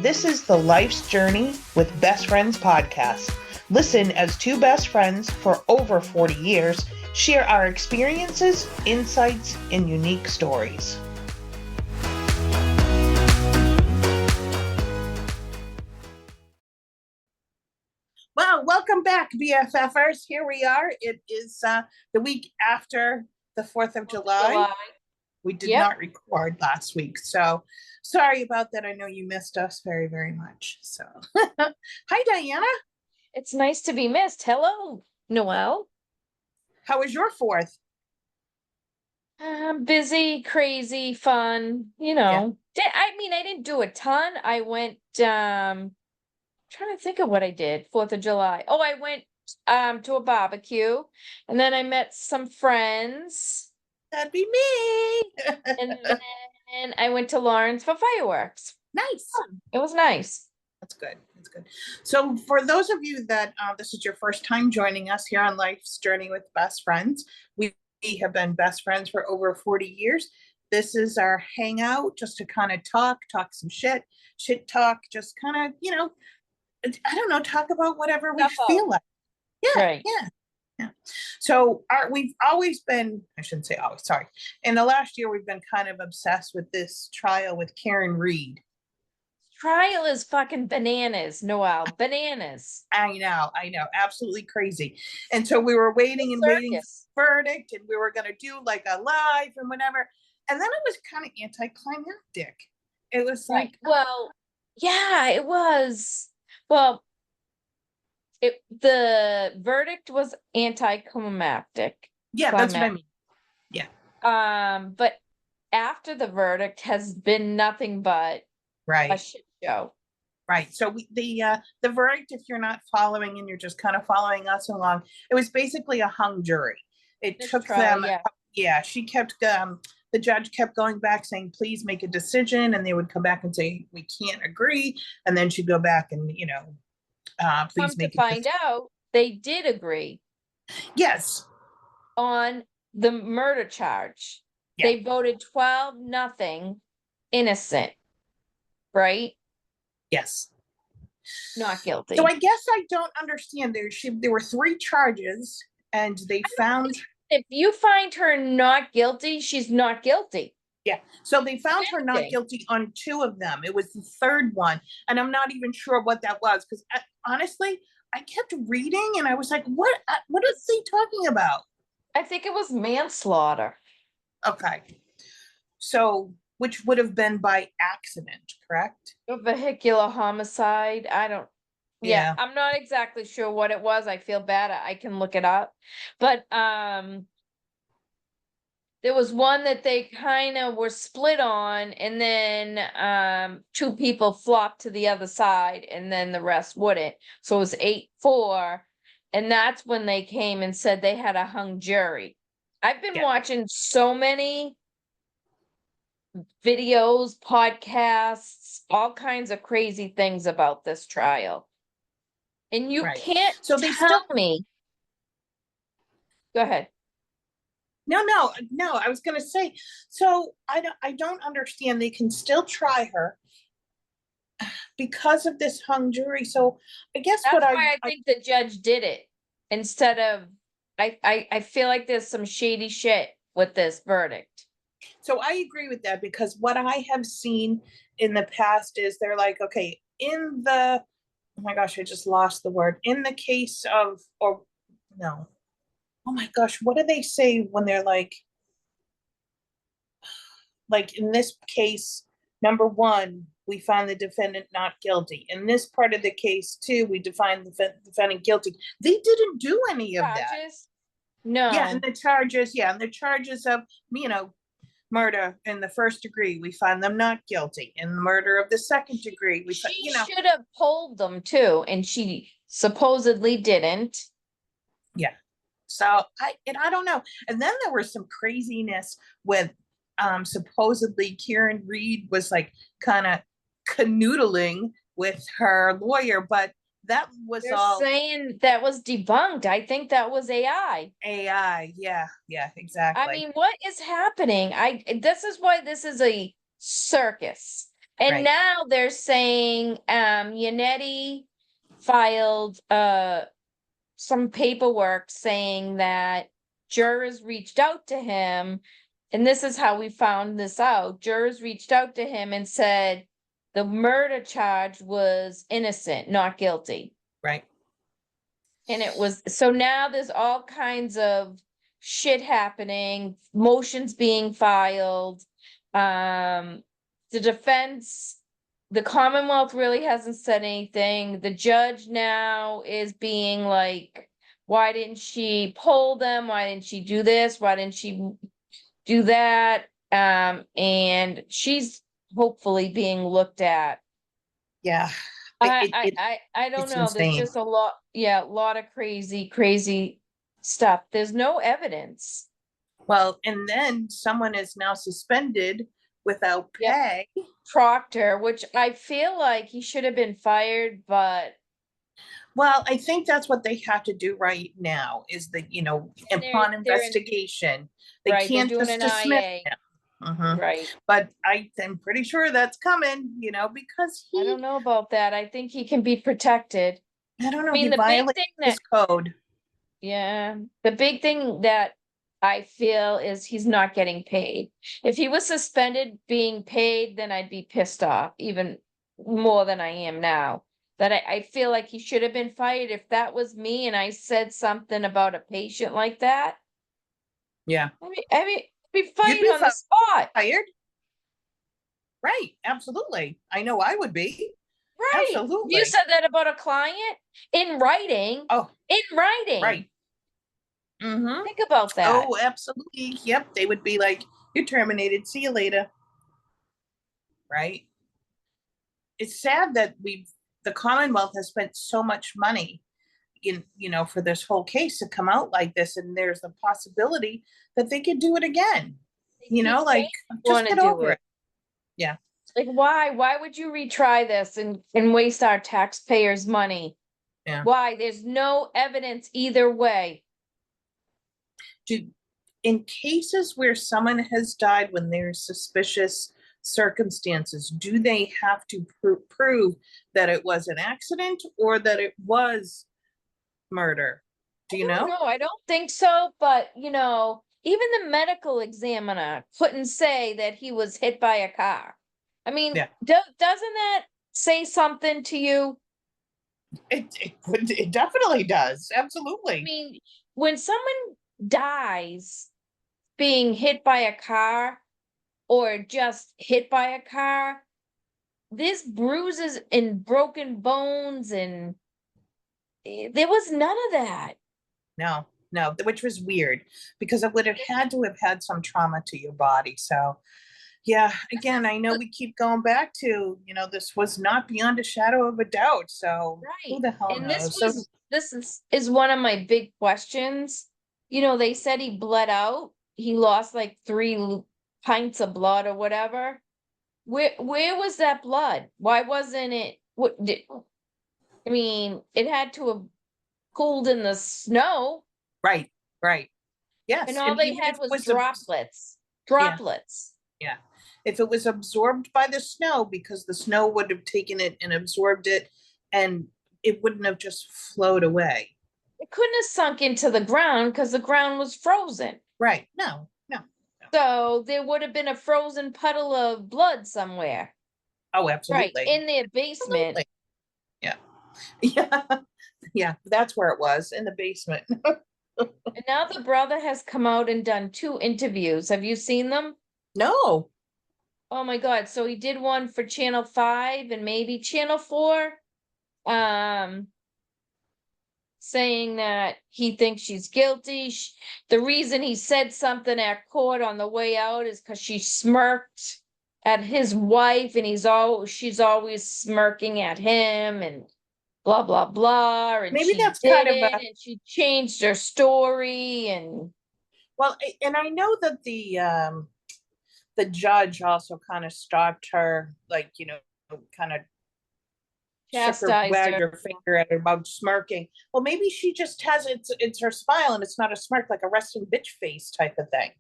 This is the Life's Journey with Best Friends podcast. Listen as two best friends for over 40 years share our experiences, insights, and unique stories. Well, welcome back, BFFers. Here we are. It is the week after the 4th of July. We did not record last week, so sorry about that. I know you missed us very, very much. So, hi, Diana. It's nice to be missed. Hello, Noelle. How was your 4th? Busy, crazy, fun. I didn't do a ton. I went. Trying to think of what I did 4th of July. Oh, I went to a barbecue, and then I met some friends. That'd be me. And then I went to Lawrence for fireworks. Nice. It was nice. That's good. That's good. So for those of you that this is your first time joining us here on Life's Journey with Best Friends, we have been best friends for over 40 years. This is our hangout just to kind of talk some shit talk, just kind of, I don't know, talk about whatever we feel like. Yeah, right. Yeah. So we've always been, I shouldn't say always, sorry. In the last year, we've been kind of obsessed with this trial with Karen Read. Trial is fucking bananas, Noelle. Bananas. I know. Absolutely crazy. And so we were waiting for the verdict, and we were going to do like a live and whatever. And then it was kind of anticlimactic. It was like, well, yeah, it was. Well, the verdict was anticlimactic. Yeah, that's what I mean. Yeah. But after the verdict has been nothing but a shit show. Right. So the verdict, if you're not following and you're just kind of following us along, it was basically a hung jury. It took them. Yeah. She kept the judge kept going back saying, please make a decision. And they would come back and say, we can't agree. And then she'd go back and, please make to find out they did agree. Yes. On the murder charge. Yeah. They voted 12-0 innocent. Right? Yes. Not guilty. So I guess I don't understand. There were 3 charges, and they found. If you find her not guilty, she's not guilty. Yeah. So they found her not guilty on 2 of them. It was the 3rd one, and I'm not even sure what that was, because honestly, I kept reading, and I was like, "What is he talking about?" I think it was manslaughter. Okay. So, which would have been by accident, correct? A vehicular homicide. I don't. Yeah, I'm not exactly sure what it was. I feel bad. I can look it up. But there was one that they kind of were split on, and then 2 people flopped to the other side, and then the rest wouldn't. So it was 8-4. And that's when they came and said they had a hung jury. I've been watching so many videos, podcasts, all kinds of crazy things about this trial. And you can't tell me. Go ahead. No. I was going to say, so I don't understand. They can still try her because of this hung jury. So I guess that's why I think the judge did it instead of. I feel like there's some shady shit with this verdict. So I agree with that, because what I have seen in the past is they're like, okay, oh my gosh, I just lost the word. In the case of, or no, oh my gosh, what do they say when they're like in this case, number 1, we find the defendant not guilty. In this part of the case too, we define the defendant guilty. They didn't do any of that. No. Yeah, and the charges of, murder in the 1st degree, we find them not guilty. In the murder of the 2nd degree, we find, should have pulled them too, and she supposedly didn't. Yeah. So I don't know. And then there was some craziness with supposedly Karen Read was like kind of canoodling with her lawyer, but that was saying that was debunked. I think that was AI. Yeah, exactly. I mean, what is happening? This is why this is a circus. And Right. now they're saying, Yannetti filed, some paperwork saying that jurors reached out to him, and this is how we found this out. Jurors reached out to him and said the murder charge was innocent, not guilty. Right. And it was, so now there's all kinds of shit happening, motions being filed. The defense, the Commonwealth really hasn't said anything. The judge now is being like, why didn't she poll them? Why didn't she do this? Why didn't she do that? And she's hopefully being looked at. Yeah. I don't It's know. There's insane. just a lot, yeah, a lot of crazy stuff. There's no evidence. Well, and then someone is now suspended without Yep. pay. Proctor, which I feel like he should have been fired, but Well, I think that's what they have to do right now is that, upon they're in, investigation, they right, they're can't doing just an dismiss IA. him. Mhm. Right. But I'm pretty sure that's coming, because I don't know about that. I think he can be protected. I don't I know, he mean, the big violated thing his that, code. yeah, the big thing that I feel is he's not getting paid. If he was suspended being paid, then I'd be pissed off even more than I am now. That I feel like he should have been fired. If that was me and I said something about a patient like that, Yeah. I'd be You'd fired be on the spot. fired. Right. Absolutely. I know I would be. Right. You Absolutely. said that about a client in writing. Oh, In writing. right. Mm-hmm. Think about that. Oh, absolutely. Yep. They would be like, you're terminated. See you later. Right. It's sad that the Commonwealth has spent so much money for this whole case to come out like this, and there's a possibility that they could do it again. They keep saying Like they just want to get do over it. it. Yeah. Like, why? Why would you retry this and waste our taxpayers' money? Yeah. Why? There's no evidence either way. Do, in cases where someone has died when there's suspicious circumstances, do they have to prove that it was an accident or that it was murder? Do you know? No, I don't think so. But even the medical examiner couldn't say that he was hit by a car. I mean, Yeah. doesn't that say something to you? It definitely does. I Absolutely. mean, when someone dies being hit by a car or just hit by a car, there's bruises and broken bones, and there was none of that. No, no, which was weird because it would have had to have had some trauma to your body. So, yeah, again, I know we keep going back to, this was not beyond a shadow of a doubt. So, Right. who the hell And this knows? So, was this is one of my big questions. They said he bled out. He lost like 3 pints of blood or whatever. Where was that blood? Why wasn't it what did I mean, it had to have cooled in the snow, right, right. and Yes. all And they even had if it was was, droplets. yeah, Droplets. yeah. If it was absorbed by the snow, because the snow would have taken it and absorbed it, and it wouldn't have just flowed away. It couldn't have sunk into the ground because the ground was frozen. Right. No, no, no. So there would have been a frozen puddle of blood somewhere. Oh, Right, absolutely. in their basement. Absolutely. Yeah. Yeah. Yeah. That's where it was in the basement. And now the brother has come out and done 2 interviews. Have you seen them? No. Oh my God. So he did one for Channel 5 and maybe Channel 4. Um, saying that he thinks she's guilty. The reason he said something at court on the way out is because she smirked at his wife, and she's always smirking at him, and blah blah blah, and Maybe she that's did kind of it, and she changed her story, and well, and I know that the judge also kind of stopped her, like, kind of chastised wagged her. her finger at her about smirking. Well, maybe she just has it's her smile and it's not a smirk, like a resting bitch face type of thing.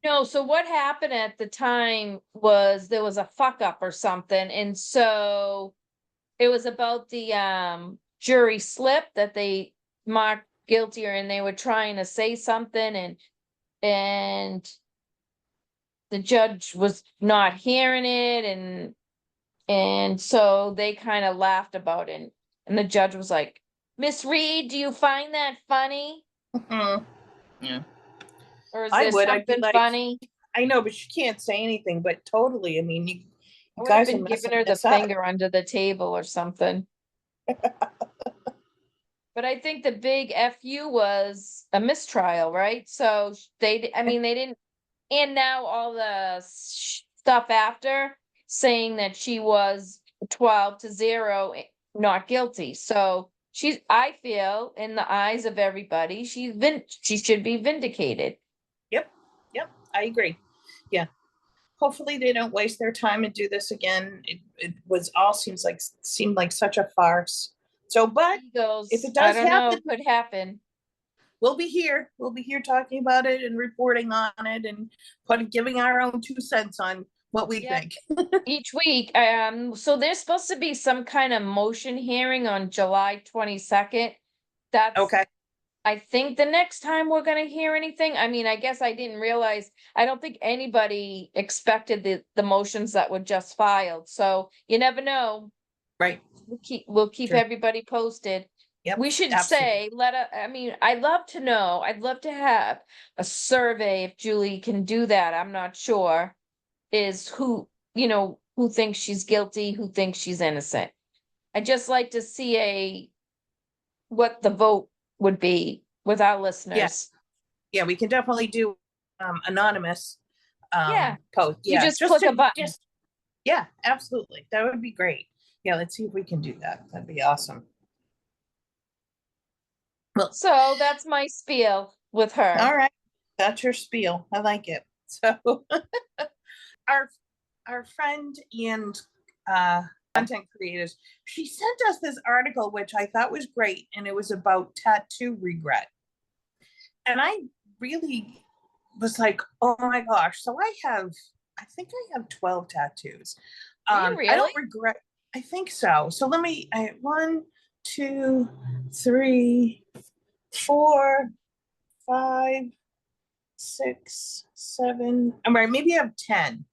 No, so what happened at the time was there was a fuck up or something, and so it was about the jury slip that they marked guilty, and they were trying to say something, and the judge was not hearing it, and so they kind of laughed about it, and the judge was like, Miss Reed, do you find that funny? Mhm. Yeah, Or is I there would. I'd be something like, funny? I know, but you can't say anything. But totally, I mean, I you would have guys are been giving messing her the this up. finger under the table or something. But I think the big FU was a mistrial, right? So I mean, they didn't, and now all the stuff after saying that she was 12-0, not guilty. So I feel in the eyes of everybody, she should be vindicated. Yep, yep, I agree. Yeah, hopefully they don't waste their time and do this again. It was all seemed like such a farce. So, but if Egos, it I does don't know, happen, could happen. we'll be here. We'll be here talking about it and reporting on it and giving our own 2 cents on what we Yep. think. Each week, so there's supposed to be some kind of motion hearing on July 22nd. That's, Okay, I think, the next time we're gonna hear anything. I mean, I guess I didn't realize, I don't think anybody expected the motions that were just filed, so you never know. right. We'll keep True. everybody posted. Yep, We should absolutely. say, I mean, I'd love to know, I'd love to have a survey if Julie can do that, I'm not sure. Is who thinks she's guilty, who thinks she's innocent. I'd just like to see what the vote would be with our Yeah, listeners. yeah, we can definitely do anonymous Yeah, post. you Yeah, just click a button. just yeah, absolutely. That would be great. Yeah, let's see if we can do that. That'd be awesome. Well, So that's my spiel with all her. right. That's your spiel. I like it. So our our friend and content creators, she sent us this article which I thought was great, and it was about tattoo regret. And I really was like, oh my gosh. So I think I have 12 tattoos. Do you I really? don't regret, I think so. So I have 1, 2, 3, 4, 5, 6, 7. I'm right, maybe I have 10.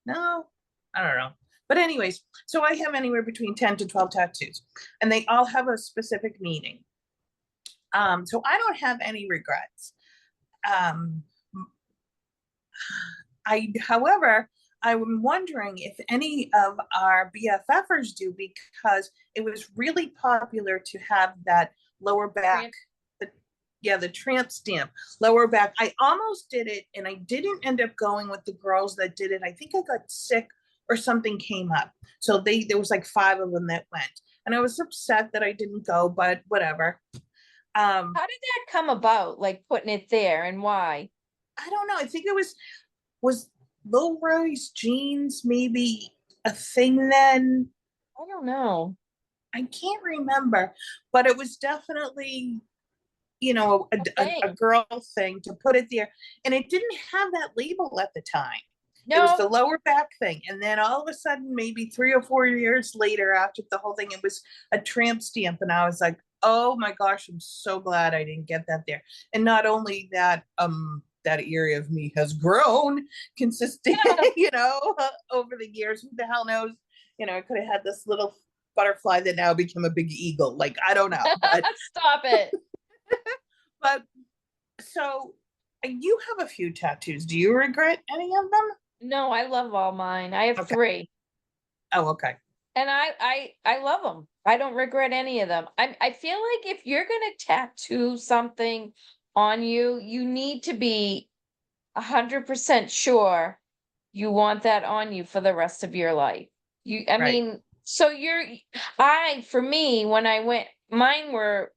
No, I don't know. But anyways, so I have anywhere between 10 to 12 tattoos, and they all have a specific meaning. So I don't have any regrets. Um, however, I'm wondering if any of our BFFers do, because it was really popular to have that lower back, Tran- the, yeah, the tramp stamp, lower back. I almost did it, and I didn't end up going with the girls that did it. I think I got sick or something came up. So there was like 5 of them that went, and I was upset that I didn't go, but whatever. How did that come about? Like putting it there, and why? I don't know. I think it was low rise jeans maybe a thing then? I don't know. I can't remember, but it was definitely, A thing. a girl thing to put it there. And it didn't have that label at the time. It was No, the lower back thing. And then all of a sudden, maybe 3 or 4 years later, after the whole thing, it was a tramp stamp. And I was like, oh my gosh, I'm so glad I didn't get that there. And not only that, that area of me has grown consistent, over the years. Who the hell knows? I could have had this little butterfly that now became a big eagle. Like, I don't know. But stop it. but so you have a few tattoos. Do you regret any of them? No, I love all mine. I have Okay. 3. Oh, okay. And I love them. I don't regret any of them. I feel like if you're gonna tattoo something on you, you need to be 100% sure you want that on you for the rest of your life. I Right. mean, so for me, when I went, mine were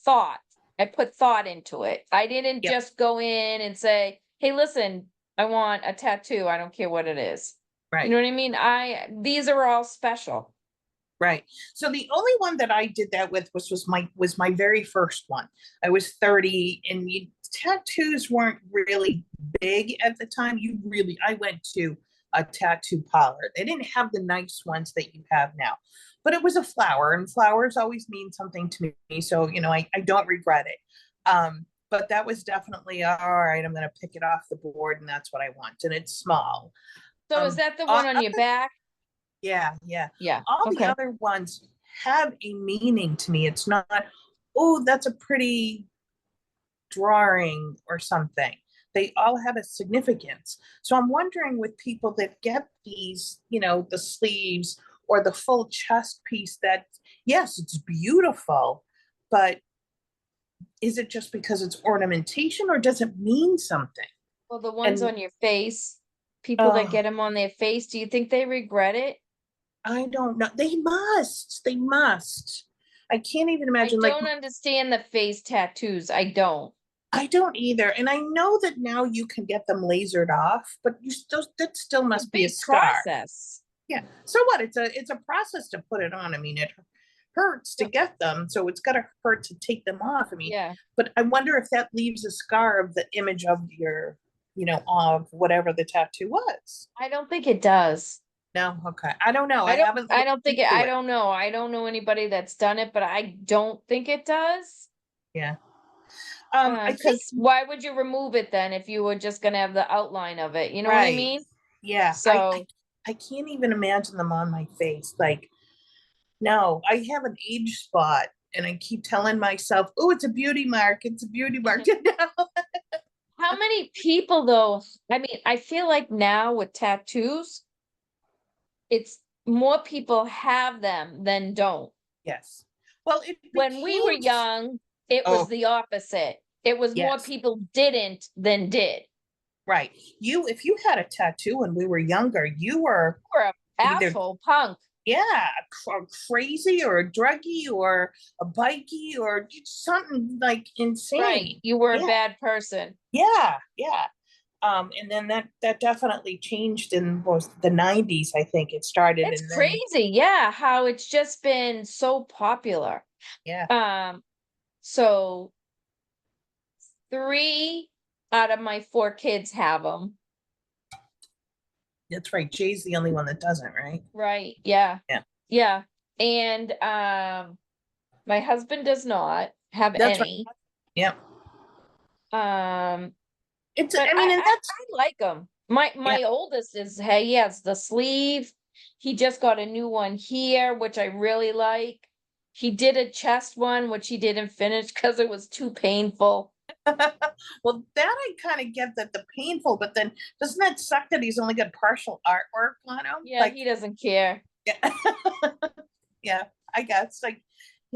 thought. I put thought into it. I didn't Yep. just go in and say, "Hey, listen, I want a tattoo. I don't care what it is." You Right. know what I mean? These are all special. Right. So the only one that I did that with was my very first one. I was 30, and tattoos weren't really big at the time. I went to a tattoo parlor. They didn't have the nice ones that you have now, but it was a flower, and flowers always mean something to me. So, I don't regret it. But that was definitely all right. I'm going to pick it off the board, and that's what I want. And it's small. So is that the Uh, one on your back? yeah, yeah. Yeah, All the okay. other ones have a meaning to me. It's not, oh, that's a pretty drawing or something. They all have a significance. So I'm wondering with people that get these, the sleeves or the full chest piece, that yes, it's beautiful, but is it just because it's ornamentation or does it mean something? Well, the ones And on your face, people that oh, get them on their face, do you think they regret it? I don't know. They must. They must. I can't even I imagine. Like, don't understand the face tattoos. I don't. I don't either. And I know that now you can get them lasered off, but that still It's a must be a big scar. process. Yeah. So what? It's a process to put it on. I mean, it hurts to get them, so it's gotta hurt to take them off. I mean, Yeah, but I wonder if that leaves a scar of the image of of whatever the tattoo was. I don't think it does. No, okay. I don't know. I haven't I looked don't think it, into I it. don't know. I don't know anybody that's done it, but I don't think it does. Yeah. I think Because why would you remove it then if you were just gonna have the outline of it? You know what I right. mean? Yeah. So I can't even imagine them on my face. Like, no, I have an age spot and I keep telling myself, oh, it's a beauty mark. It's a beauty mark. No. how many people though? I mean, I feel like now with tattoos, it's more people have them than don't. Yes. Well, it When we were became, young, it was oh, the opposite. It was more yes. people didn't than did. Right. If you had a tattoo when we were younger, you were We're a either, asshole punk. yeah, crazy or a druggie or a bikey or something like Right. insane. You were a Yeah. bad person. Yeah. Yeah. And then that definitely changed in was the 90s, I think it started. It's And then, crazy, yeah, how it's just been so popular. yeah, Um, so 3 out of my 4 kids have them. that's right. Jay's the only one that doesn't, right? Right, yeah, Yeah. yeah. And my husband does not have That's right. any. Yeah. Um, but I mean, and that's, I like them. My yeah. my oldest is, hey, he has the sleeve. He just got a new one here, which I really like. He did a chest one, which he didn't finish because it was too painful. Well, that I kind of get that the painful, but then doesn't that suck that he's only got partial artwork on him? Yeah, Like, he doesn't care. yeah, yeah, I guess. Like,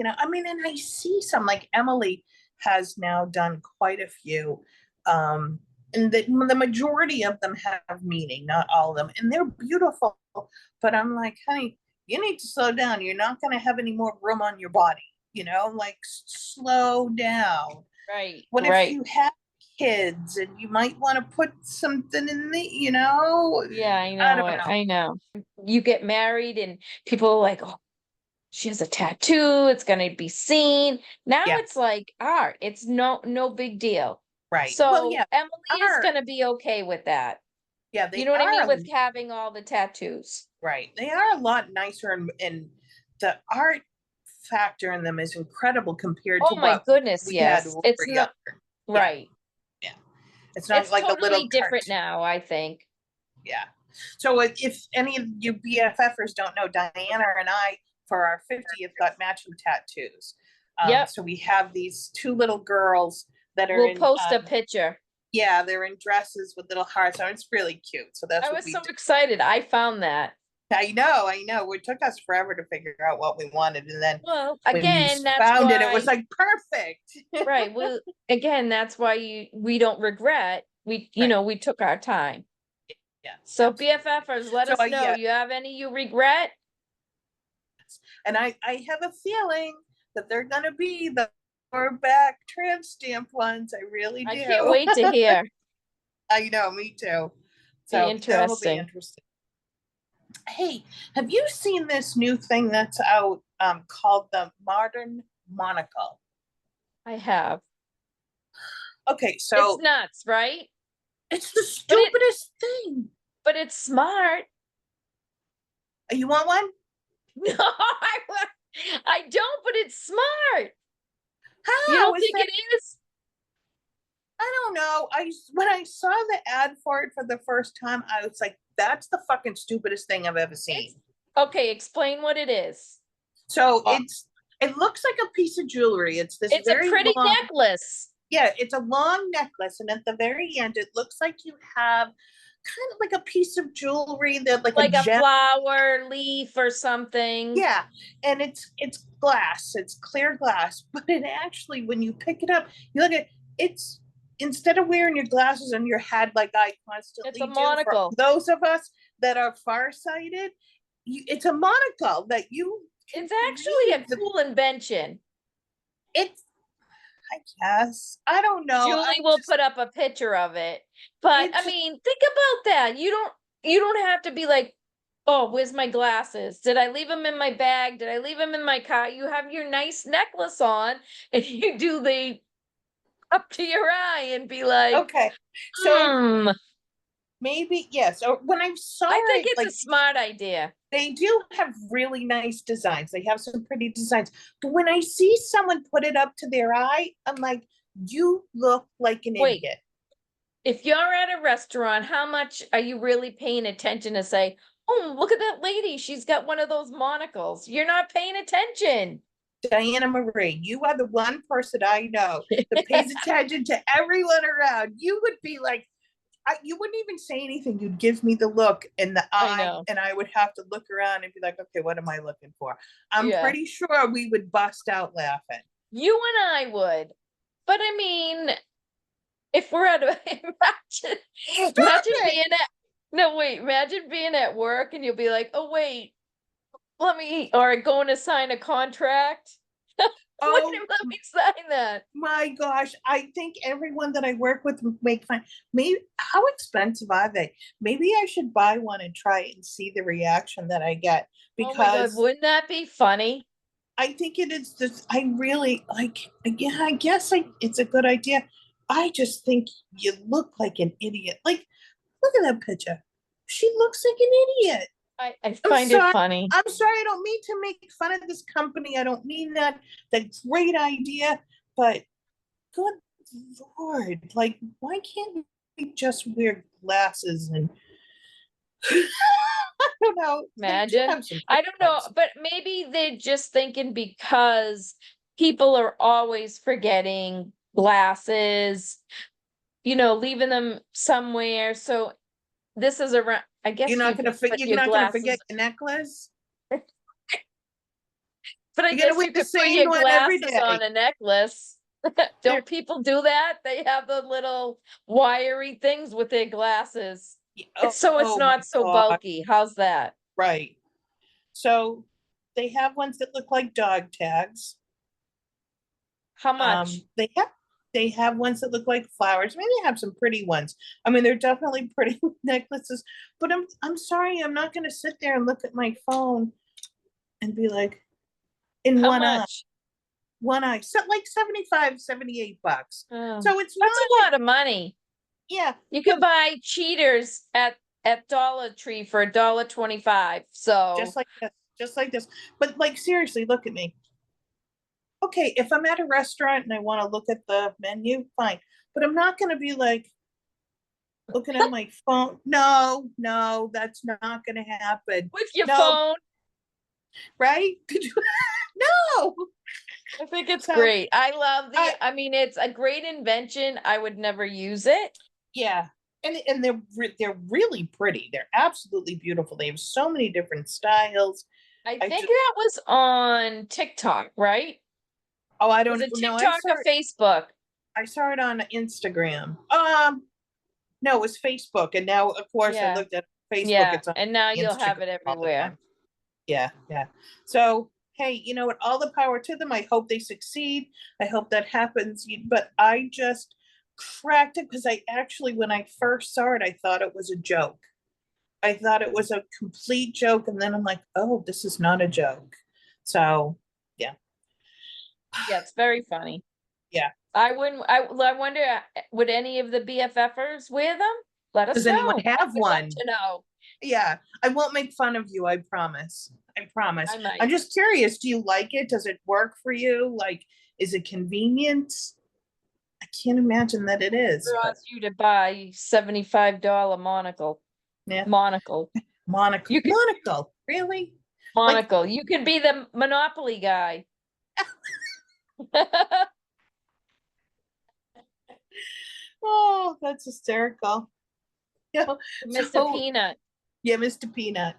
I mean, and I see some like Emily has now done quite a few. And the majority of them have meaning, not all of them, and they're beautiful. But I'm like, honey, you need to slow down. You're not going to have any more room on your body, like slow down. Right, What if right. you have kids and you might want to put something in the. Yeah, I I know don't it. know. I know. You get married and people are like, oh, she has a tattoo, it's gonna be seen. Now Yeah, it's like art. It's no big deal. right. Well, So yeah, Emily they is are. gonna be okay with that. Yeah, You they know what I mean? are. With having all the tattoos. Right. They are a lot nicer, and the art factor in them is incredible compared to Oh my what goodness, we had yes. when we It's were not younger. Yeah, right. yeah. It's not It's like the little totally different cartoon. now, I think. Yeah. So if any of you BFFers don't know, Diana and I, for our 50th, got matching tattoos. Yep. So we have these two little girls that are We'll in, post a picture. yeah, they're in dresses with little hearts. So it's really cute. So that's I what was we so did. excited. I found that. I know. It took us forever to figure out what we wanted. And then Well, when we again, that's found it, it was why, like perfect. right. Well, again, that's why we don't regret. Right. We took our time. Yeah. So Absolutely. BFFers, let So us know. yeah, You have any you regret? and I have a feeling that they're gonna be the back tramp stamp ones. I really I can't do. wait to hear. I know, me too. Be So that'll be interesting. interesting. Hey, have you seen this new thing that's out called the Modern Monocle? I have. Okay, It's so nuts, right? it's the But it, stupidest thing. but it's smart. You want one? No, I don't, but it's smart. You How don't is think that? it is? I don't know. When I saw the ad for it for the first time, I was like, "That's the fucking stupidest thing I've ever It's seen." okay, explain what it is. So Uh, it looks like a piece of jewelry. It's this It's a very pretty long, necklace, yeah, it's a long necklace, and at the very end, it looks like you have kind of like a piece of jewelry that like a like a gem. flower, leaf, or something. Yeah, and it's glass. It's clear glass, but it actually, when you pick it up, you look at it's instead of wearing your glasses on your head like I It's a constantly do for monocle. those of us that are farsighted, it's a monocle that you can It's actually a read the. cool invention. It's I guess I don't know. I Julie will just put up a picture of it. But it I just mean, think about that. You don't have to be like, "Oh, where's my glasses? Did I leave them in my bag? Did I leave them in my car?" You have your nice necklace on and you do the up to your eye and be like, okay. So "Hmm, maybe yes. Or when I saw I think it, it's a like smart idea." they do have really nice designs. They have some pretty designs. But when I see someone put it up to their eye, I'm like, you look like an Wait, idiot. if you're at a restaurant, how much are you really paying attention to say, "Oh, look at that lady. She's got one of those monocles." You're not paying attention. Diana Marie, you are the one person I know that pays attention to everyone around. You would be like, you wouldn't even say anything. You'd give me the look in the I eye, know. and I would have to look around and be like, okay, what am I looking for? I'm Yeah. pretty sure we would bust out laughing. You and I would. But I mean, if we're at a Stop imagine it! being at no wait, imagine being at work and you'll be like, "Oh wait, let me," or going to sign a contract. Wait, Oh let me sign that. my gosh, I think everyone that I work with make fun. Maybe how expensive are they? Maybe I should buy one and try it and see the reaction that I get Oh my God, because wouldn't that be funny? I think it is just I really like yeah, I guess it's a good idea. I just think you look like an idiot. Like, look at that picture. She looks like an idiot. I I'm find it sorry. funny. I'm sorry. I don't mean to make fun of this company. I don't mean that. That's a great idea, but good Lord, like, why can't we just wear glasses and I don't know. They do Imagine. have some I pretty don't know, ones. but maybe they're just thinking because people are always forgetting glasses, leaving them somewhere. So this is around, I guess you could put You're your not gonna forget glasses, your necklace. but I You're gonna guess wear you the could put same your one every glasses on day. a necklace. They're, Don't people do that? They have the little wiry things with their glasses. oh, So it's oh my not so God, bulky. How's that? right. So they have ones that look like dog tags. How much? Um, they have they have ones that look like flowers. Maybe they have some pretty ones. I mean, they're definitely pretty necklaces. But I'm sorry, I'm not gonna sit there and look at my phone and be like, in How one eye, much? so like 75, $78. Oh, So it's that's not a like, lot of money. yeah, You but can buy cheaters at Dollar Tree for $1.25. just So like this, just like this. But like seriously, look at me. Okay, if I'm at a restaurant and I want to look at the menu, fine. But I'm not gonna be like looking at my phone. No, no, that's not gonna happen. with your No, phone, right? No. I think it's So great. I love I I mean, it's a great invention. I would never use it. yeah. And they're really pretty. They're absolutely beautiful. They have so many different styles. I I think just that was on TikTok, right? oh I Was don't it know. TikTok or Facebook? I saw it on Instagram. No, it was Facebook. And now of course I Yeah. looked at Facebook, Yeah. it's on And now you'll Instagram have it all the everywhere. time. Yeah, yeah. So hey, you know what? All the power to them. I hope they succeed. I hope that happens. But I just cracked it because I actually, when I first saw it, I thought it was a joke. I thought it was a complete joke, and then I'm like, oh, this is not a joke. So yeah. Yeah, it's very funny. Yeah. I wonder, would any of the BFFers wear them? Let us Does anyone know. I have would love one? to know. Yeah, I won't make fun of you, I promise. I promise. I might. I'm just curious, do you like it? Does it work for you? Like, is it convenient? I can't imagine that it is, but Draws you to buy $75 monocle. yeah. Monocle. Monocle. You could Monocle. Really? Like, monocle. You could be the Monopoly guy. oh, that's hysterical. Yeah. Mr. So Peanut. yeah, Mr. Peanut.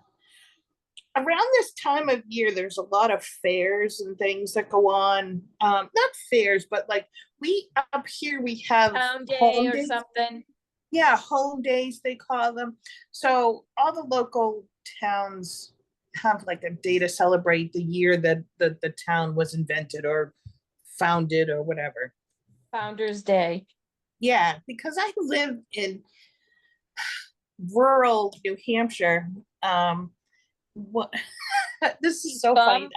Around this time of year, there's a lot of fairs and things that go on. Not fairs, but like we up here we have Town day home or days. something. Yeah, home days they call them. So all the local towns have like a day to celebrate the year that the town was invented or founded or whatever. Founder's Day. Yeah, because I live in rural New Hampshire. What this is so funny. Bum.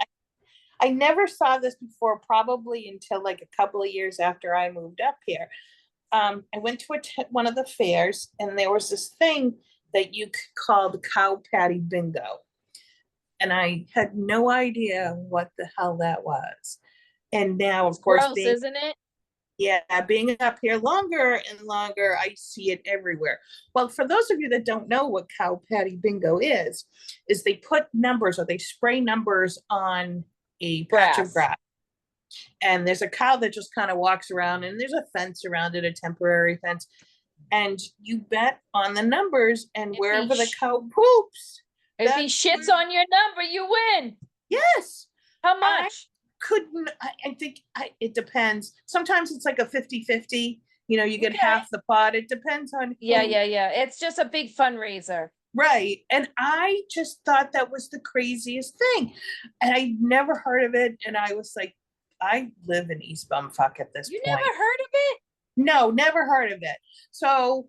I never saw this before, probably until like a couple of years after I moved up here. I went to one of the fairs, and there was this thing that you could call the cow patty bingo. And I had no idea what the hell that was. And now, of course, Gross, isn't it? being up here longer and longer, I see it everywhere. Well, for those of you that don't know what cow patty bingo is they put numbers or they spray numbers on a patch of Grass. grass. And there's a cow that just kind of walks around, and there's a fence around it, a temporary fence. And you bet on the numbers, and wherever the cow poops, If he shits on your number, you win. yes. How much? I think it depends. Sometimes it's like a 50-50. You get Okay. half the pot. It depends on Yeah. It's just a big fundraiser. right. And I just thought that was the craziest thing. And I never heard of it. And I was like, I live in East Bumfuck at this You point. never heard of it? No, never heard of it. So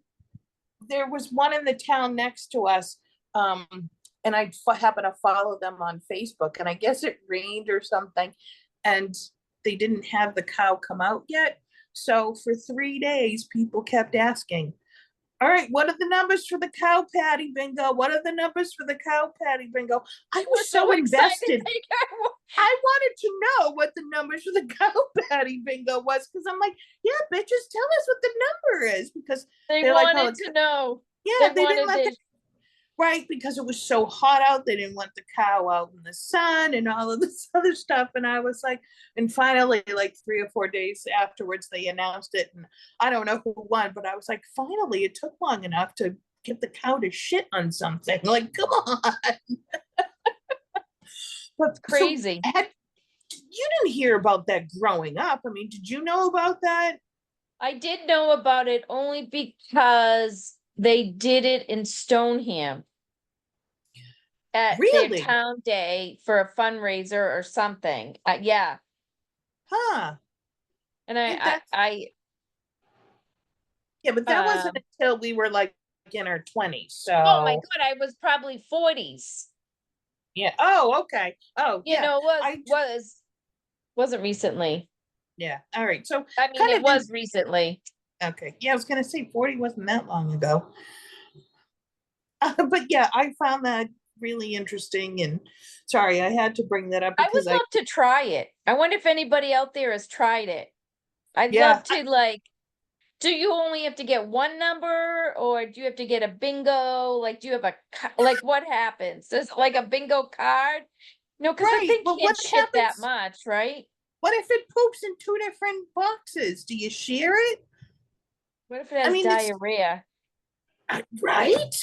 there was one in the town next to us. And I happened to follow them on Facebook, and I guess it rained or something, and they didn't have the cow come out yet. So for 3 days, people kept asking, all right, what are the numbers for the cow patty bingo? What are the numbers for the cow patty bingo? I was so invested. I wanted to know what the numbers for the cow patty bingo was, because I'm like, yeah, bitches, tell us what the number is, because they they're wanted like, to know. yeah, they didn't let the right, because it was so hot out, they didn't want the cow out in the sun and all of this other stuff. And I was like, and finally, like 3 or 4 days afterwards, they announced it, and I don't know who won, but I was like, finally, it took long enough to get the cow to shit on something. Like, come on. But crazy. So, you didn't hear about that growing up. I mean, did you know about that? I did know about it only because they did it in Stoneham at their Really? town day for a fundraiser or something. Yeah. Huh. And yeah, but that wasn't until we were like in our 20s. So oh my God, I was probably 40s. Yeah. Oh, okay. Oh, You yeah. know, wasn't recently. Yeah. All right. So I mean, it was recently. Okay. Yeah, I was gonna say 40 wasn't that long ago. But yeah, I found that really interesting, and sorry, I had to bring that up I would because love to try it. I wonder if anybody out there has tried it. I'd Yeah, love to like, do you only have to get one number, or do you have to get a bingo? Like, do you have like what happens? Is it like a bingo card? No, because the right. thing But can't what shit that happens? much, right? What if it poops in 2 different boxes? Do you share it? What if it I has mean, diarrhea? right?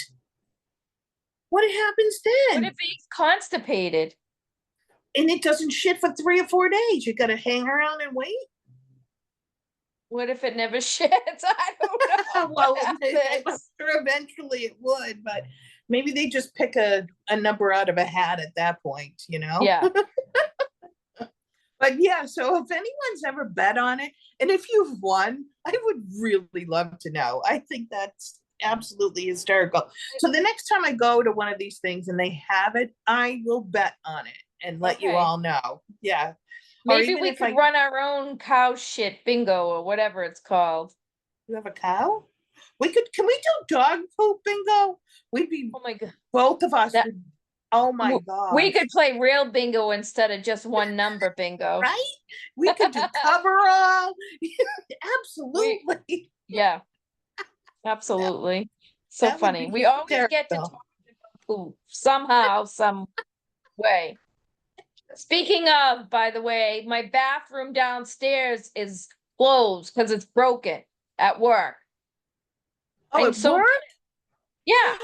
What happens What then? if he's constipated? And it doesn't shit for 3 or 4 days. You got to hang around and wait. What if it never shits? I don't know. Well, I'm sure eventually it would, but maybe they just pick a number out of a hat at that point, Yeah. But yeah, so if anyone's ever bet on it, and if you've won, I would really love to know. I think that's absolutely hysterical. So the next time I go to one of these things and they have it, I will bet on it and let you Okay. all know. Yeah. Or Maybe even we if could run our own cow shit bingo or whatever it's called. you have a cow, can we do dog poop bingo? We'd be, Oh my God. both of us That would, oh my we gosh, could play real bingo instead of just one number bingo. right? We could do coverall. We, Absolutely. yeah, That, absolutely. So that would funny. be We always get to hysterical. talk about poop somehow, some way. Speaking of, by the way, my bathroom downstairs is closed because it's broken at work. Oh, And it so, worked? yeah.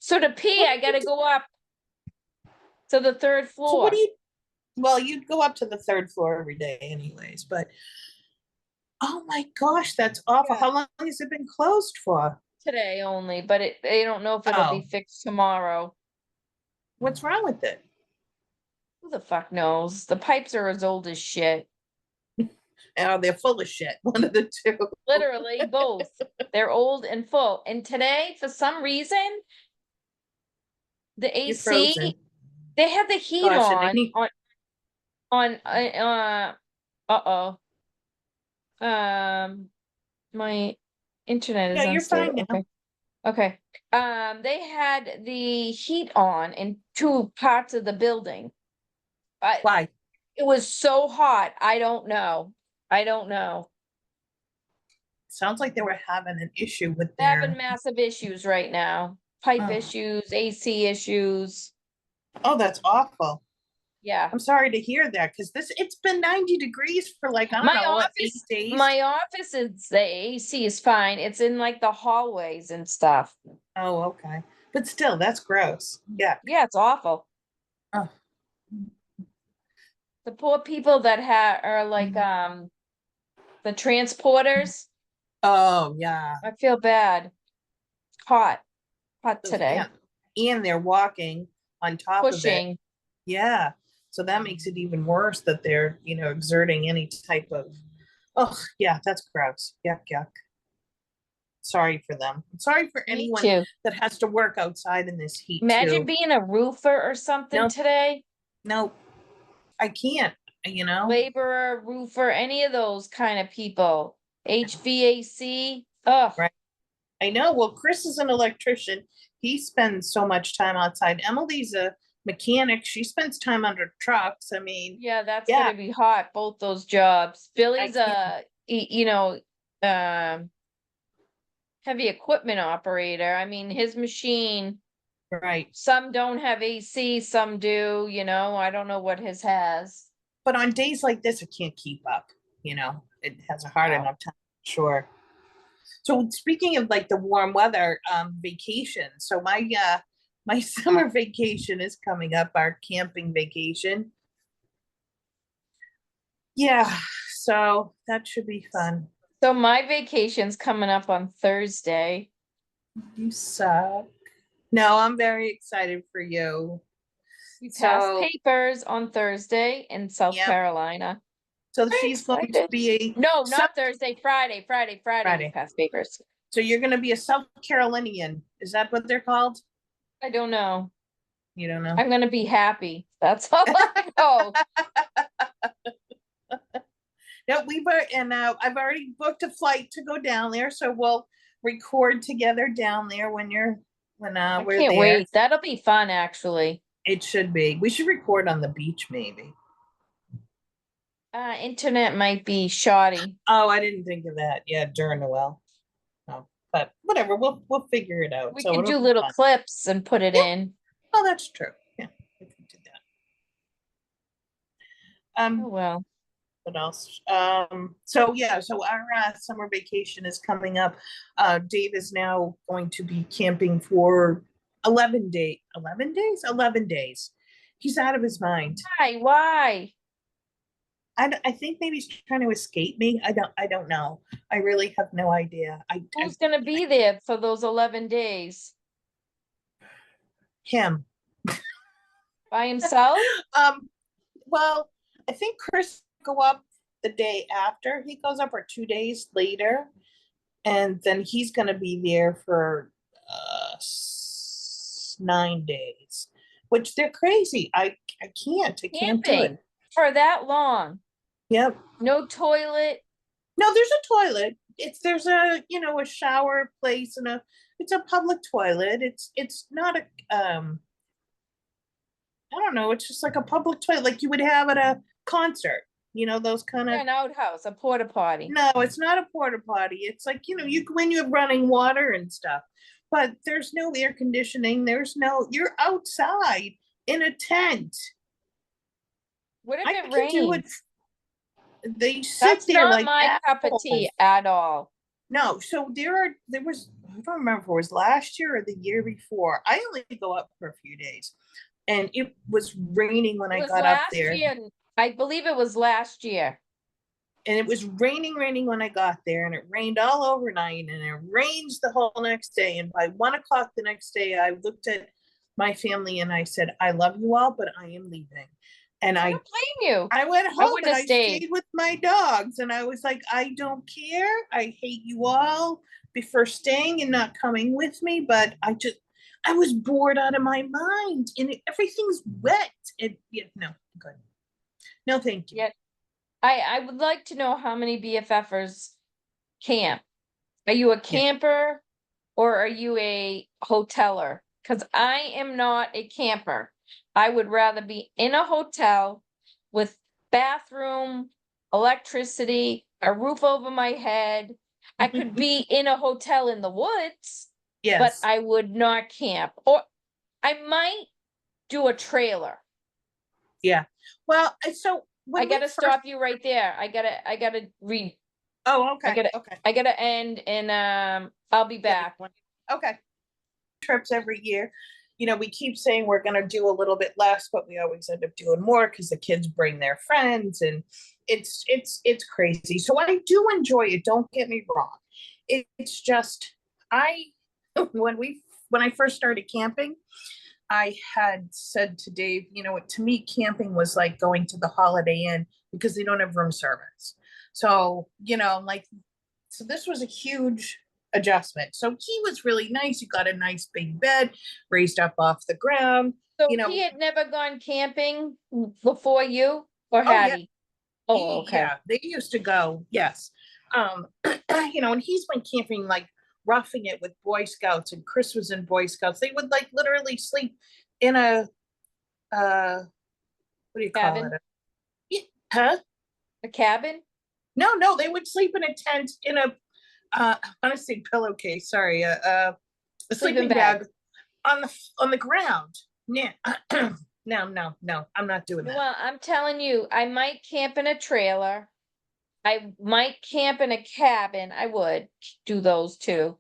So to pee, What I do you gotta do? go up to the third So what do floor you, well, you'd go up to the third floor every day anyways, but oh my gosh, that's awful. Yeah. How long has it been closed for? today only, but they don't know if it'll be Oh, fixed tomorrow. what's wrong with it? Who the fuck knows? The pipes are as old as shit. Oh, they're full of shit. One of the two. Literally both. They're old and full. And today, for some reason, the You're AC, frozen. they had the heat Gosh, and any, on uh-oh. My internet yeah, is you're fine unstable. now. Okay. Okay. They had the heat on in two parts of the building. I Why? It was so hot. I don't know. I don't know. Sounds like they were having an issue with They're having their, massive issues right now. Pipe oh, issues, AC issues. oh, that's awful. Yeah. I'm sorry to hear that because it's been 90 degrees for like, I don't My know, what, 8 days? my office is the AC is fine. It's in like the hallways and stuff. Oh, okay. But still, that's gross. Yeah. Yeah, it's awful. Oh, The poor people that are like the transporters. oh yeah. I feel bad. Hot. Hot Those, today. and they're walking on top of it. Pushing. Yeah. So that makes it even worse that they're, exerting any type of, oh, yeah, that's gross. Yuck, yuck. Sorry for them. Sorry for Me anyone too. that has to work outside in this heat Imagine too. being a roofer or something No, today. no, I can't, you know? Laborer, roofer, any of those kind of people. HVAC. Ugh. Right. I know. Well, Chris is an electrician. He spends so much time outside. Emily's a mechanic. She spends time under trucks. I mean, Yeah, that's yeah, gonna be hot, both those jobs. I Billy's can't. um, heavy equipment operator. I mean, his machine, Right. some don't have AC, some do, I don't know what his has. But on days like this, it can't keep up. It has a hard Oh. enough time. Sure. So speaking of like the warm weather, vacation. So my summer vacation is coming up, our camping vacation. Yeah, so that should be fun. So my vacation's coming up on Thursday. You suck. No, I'm very excited for you. We pass So, papers on Thursday in South yep. Carolina. So Very she's going to excited. be a No, South not Thursday, Friday, we Friday. pass papers. So you're going to be a South Carolinian. Is that what they're called? I don't know. You don't know. I'm gonna be happy. That's all I know. No, and I've already booked a flight to go down there, so we'll record together down there when I we're can't there. wait. That'll be fun, actually. It should be. We should record on the beach, maybe. Internet might be shoddy. Oh, I didn't think of that. Yeah, during Noelle. No, but whatever. We'll figure it out. We So can it'll do be little fun. clips and put it Yeah. in. Oh, that's true. Yeah, we can do that. Oh well. What else? So yeah, so our summer vacation is coming up. Dave is now going to be camping for 11 days, 11 days. He's out of his mind. Why? Why? I think maybe he's trying to escape me. I don't know. I really have no idea. Who's gonna be there for those 11 days? Him. By himself? Um, well, I think Chris go up the day after he goes up or 2 days later, and then he's going to be there for 9 days, which they're crazy. I can't do Camping. it. for that long. Yep. No toilet. No, there's a toilet. There's a, a shower place and it's a public toilet. It's not I don't know, it's just like a public toilet like you would have at a concert, those kind of. An outhouse, a porta potty. No, it's not a porta potty. It's like, when you have running water and stuff, but there's no air conditioning. You're outside in a tent. What if I it can do it. rains? They sit That's there not like my cup of tea at all. No, so there was, I don't remember if it was last year or the year before. I only go up for a few days, and it was raining when It I was got up last there. year. I believe it was last year. And it was raining when I got there, and it rained all overnight, and it rains the whole next day. And by 1 o'clock the next day, I looked at my family and I said, I love you all, but I am leaving. And I don't blame you. I went home wouldn't and have I stayed. stayed with my dogs, and I was like, I don't care. I hate you all for staying and not coming with me, but I was bored out of my mind, and everything's wet. No, good. No, thank you. Yeah. I would like to know how many BFFers camp. Are you a camper or are you a hoteler? Because I am not a camper. I would rather be in a hotel with bathroom, electricity, a roof over my head. I could be in a hotel in the woods, but Yes. I would not camp. Or I might do a trailer. Yeah. Well, so I gotta stop you right there. I gotta read. Oh, okay. I gotta end and I'll be back. Okay. Trips every year. We keep saying we're going to do a little bit less, but we always end up doing more because the kids bring their friends, and it's crazy. So I do enjoy it. Don't get me wrong. It's just when I first started camping, I had said to Dave, to me, camping was like going to the Holiday Inn because they don't have room service. So, so this was a huge adjustment. So he was really nice. He got a nice big bed raised up off the ground. So he had never gone camping before you, or had he? Oh, okay. Yeah, they used to go, yes. And he's been camping like roughing it with Boy Scouts, and Chris was in Boy Scouts. They would like literally sleep in a what do you call it? Huh? A cabin? No, they would sleep in a tent in a I want to say pillowcase, sorry, a sleeping bag on the ground. Yeah. No, I'm not doing that. Well, I'm telling you, I might camp in a trailer. I might camp in a cabin. I would do those too.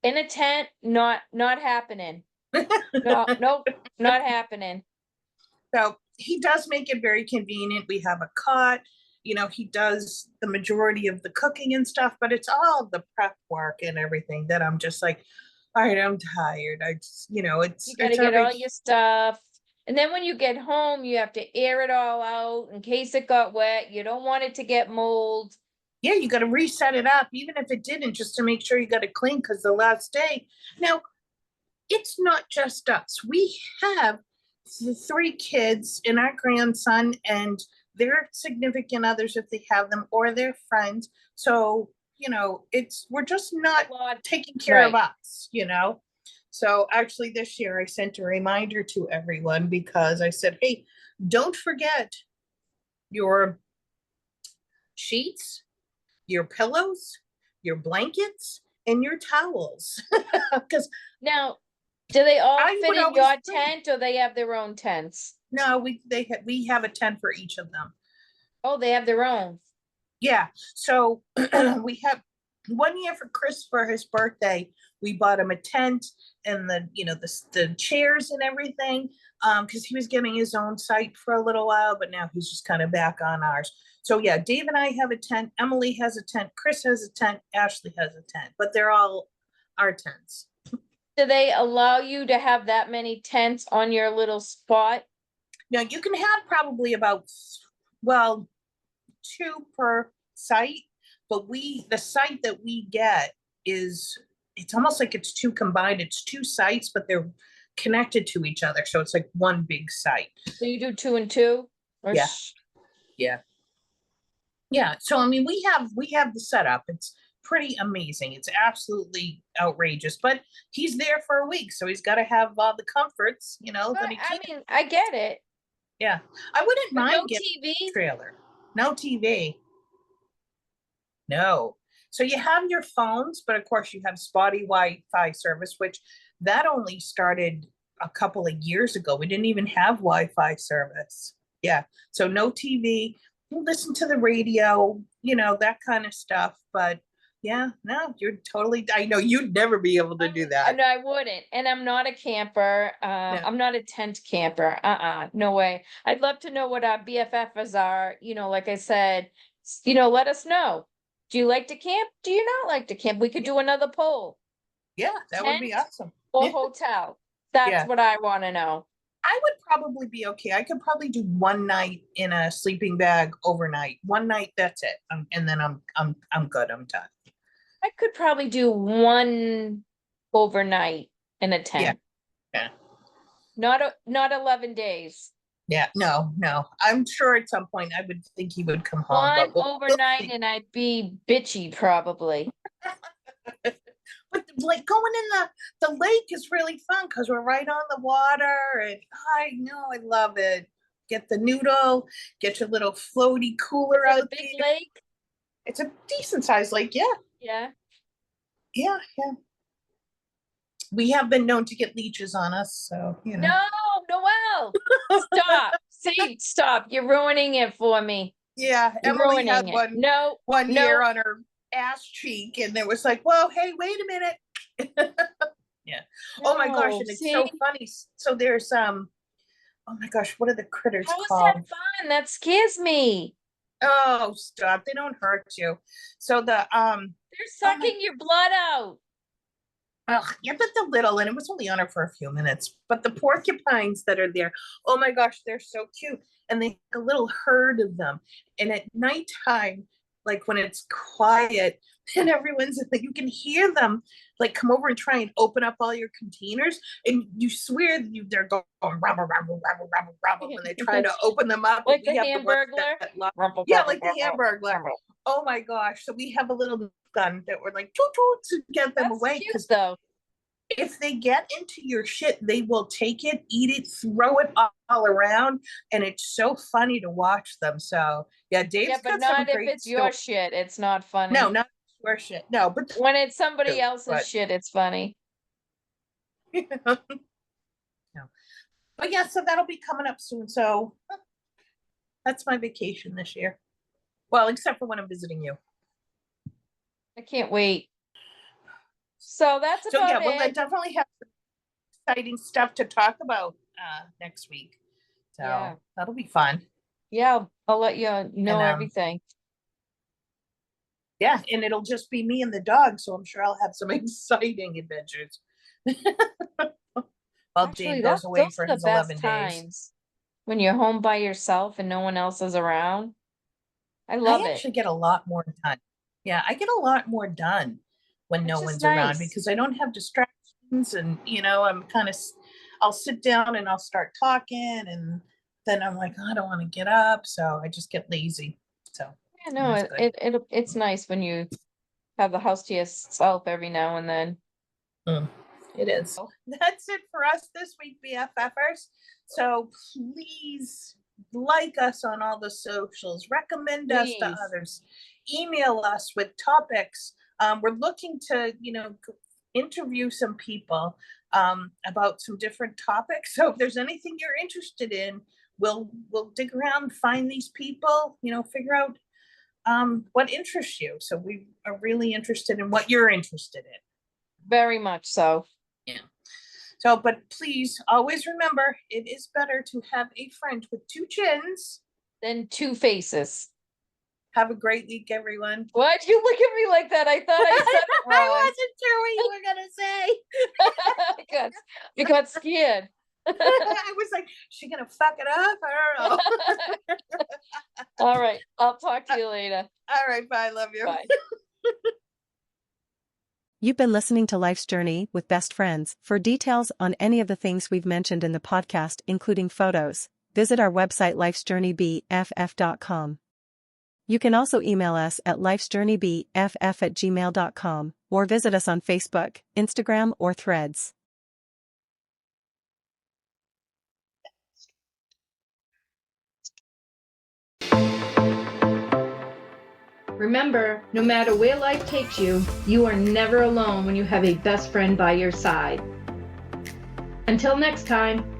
In a tent, not happening. No, nope, not happening. So he does make it very convenient. We have a cot. He does the majority of the cooking and stuff, but it's all the prep work and everything that I'm just like, all right, I'm tired. I just, it's. You gotta get all your stuff. And then when you get home, you have to air it all out in case it got wet. You don't want it to get mold. Yeah, you got to reset it up, even if it didn't, just to make sure you got it clean, because the last day. Now, it's not just us. We have the 3 kids and our grandson and their significant others if they have them, or their friends. So, we're just not taking care of us, So actually this year I sent a reminder to everyone because I said, hey, don't forget your sheets, your pillows, your blankets, and your towels. Because now, do they all fit in your tent, or they have their own tents? No, we have a tent for each of them. Oh, they have their own. Yeah. So we have 1 year for Chris for his birthday. We bought him a tent and the chairs and everything. Because he was getting his own site for a little while, but now he's just kind of back on ours. So yeah, Dave and I have a tent. Emily has a tent. Chris has a tent. Ashley has a tent, but they're all our tents. Do they allow you to have that many tents on your little spot? Now you can have probably about, 2 per site, but the site that we get it's almost like it's 2 combined. It's 2 sites, but they're connected to each other. So it's like one big site. So you do 2 and 2? Or Yeah, yeah, yeah. So I mean, we have the setup. It's pretty amazing. It's absolutely outrageous. But he's there for a week, so he's got to have all the comforts, that he I can. mean, I get it, Yeah, I wouldn't but no mind getting TV. a trailer. No TV. No. So you have your phones, but of course you have spotty Wi-Fi service, which that only started a couple of years ago. We didn't even have Wi-Fi service. Yeah. So no TV, listen to the radio, that kind of stuff. But yeah, no, you're totally, I know you'd never be able to do that. No, I wouldn't. And I'm not a camper. No. I'm not a tent camper. No way. I'd love to know what our BFFs are. Like I said, let us know. Do you like to camp? Do you not like to camp? We could do another poll. Yeah, that would be Tent awesome. or Yeah. Hotel? That's Yeah. what I want to know. I would probably be okay. I could probably do one night in a sleeping bag overnight. One night, that's it. And then I'm good. I'm done. I could probably do one overnight in a Yeah. tent. Yeah. Not 11 days. Yeah. No, no. I'm sure at some point I would think he would come home, One but we'll overnight see. and I'd be bitchy probably. But like going in the lake is really fun because we're right on the water, and I know I love it. Get the noodle, get your little floaty cooler Is it a out big there. lake? It's a decent sized lake. Yeah. Yeah. Yeah. Yeah. We have been known to get leeches on us, so No, Noelle, stop. See, stop. You're ruining it for me. Yeah, You're Emily had ruining it. No, one year no. on her ass cheek, and it was like, whoa, hey, wait a minute. Yeah. Oh my gosh, No, and it's see? so funny. So there's oh my gosh, what are the critters How is that called? fun? That scares me. Oh, stop. They don't hurt you. So the They're oh my sucking your blood out. yeah, but the little, and it was only on her for a few minutes. But the porcupines that are there, oh my gosh, they're so cute. And they a little herd of them. And at nighttime, like when it's quiet and everyone's you can hear them like come over and try and open up all your containers. And you swear that they're going rabble, rabble, rabble, rabble, rabble when they try to open them up. Like We the have the ones Hamburglar? yeah, like the Hamburglar. Oh my gosh. So we have a little gun that we're like toot toot to get them That's away cute because though. if they get into your shit, they will take it, eat it, throw it all around, and it's so funny to watch them. So yeah, Dave's Yeah, but got some not if great it's your stories. shit. It's not funny. No, not your shit. No, but When it's somebody true, else's shit, it's funny. no. But yeah, so that'll be coming up soon. So that's my vacation this year. Well, except for when I'm visiting you. I can't wait. So that's So yeah, about well, I it. definitely have exciting stuff to talk about next week. So Yeah. that'll be fun. Yeah, I'll let you know And everything. yeah, and it'll just be me and the dog, so I'm sure I'll have some exciting adventures. While Actually, Dave goes away those for are the his best 11 days. times when you're home by yourself and no one else is around. I love I it. actually get a lot more done. Yeah, I get a lot more done when no It's just one's around nice. because I don't have distractions and I'm kind of I'll sit down and I'll start talking and then I'm like, oh, I don't want to get up, so I just get lazy. So Yeah, no, that's good. it's nice when you have the house to yourself every now and then. It is. So that's it for us this week, BFFers. So please like us on all the socials, recommend us to Please. others, email us with topics. We're looking to, interview some people about some different topics. So if there's anything you're interested in, we'll dig around, find these people, figure out what interests you. So we are really interested in what you're interested in. Very much so. Yeah. So, but please always remember, it is better to have a friend with two chins. Then two faces. Have a great week, everyone. Why'd you look at me like that? I thought I said it wrong. I wasn't sure what you were gonna say. You got scared. I was like, she gonna fuck it up? I don't know. All right. I'll talk to you later. All right, bye. Love you. Bye. You've been listening to Life's Journey with Best Friends. For details on any of the things we've mentioned in the podcast, including photos, visit our website lifesjourneybff.com. You can also email us at lifesjourneybff@gmail.com or visit us on Facebook, Instagram, or Threads. Remember, no matter where life takes you, you are never alone when you have a best friend by your side. Until next time.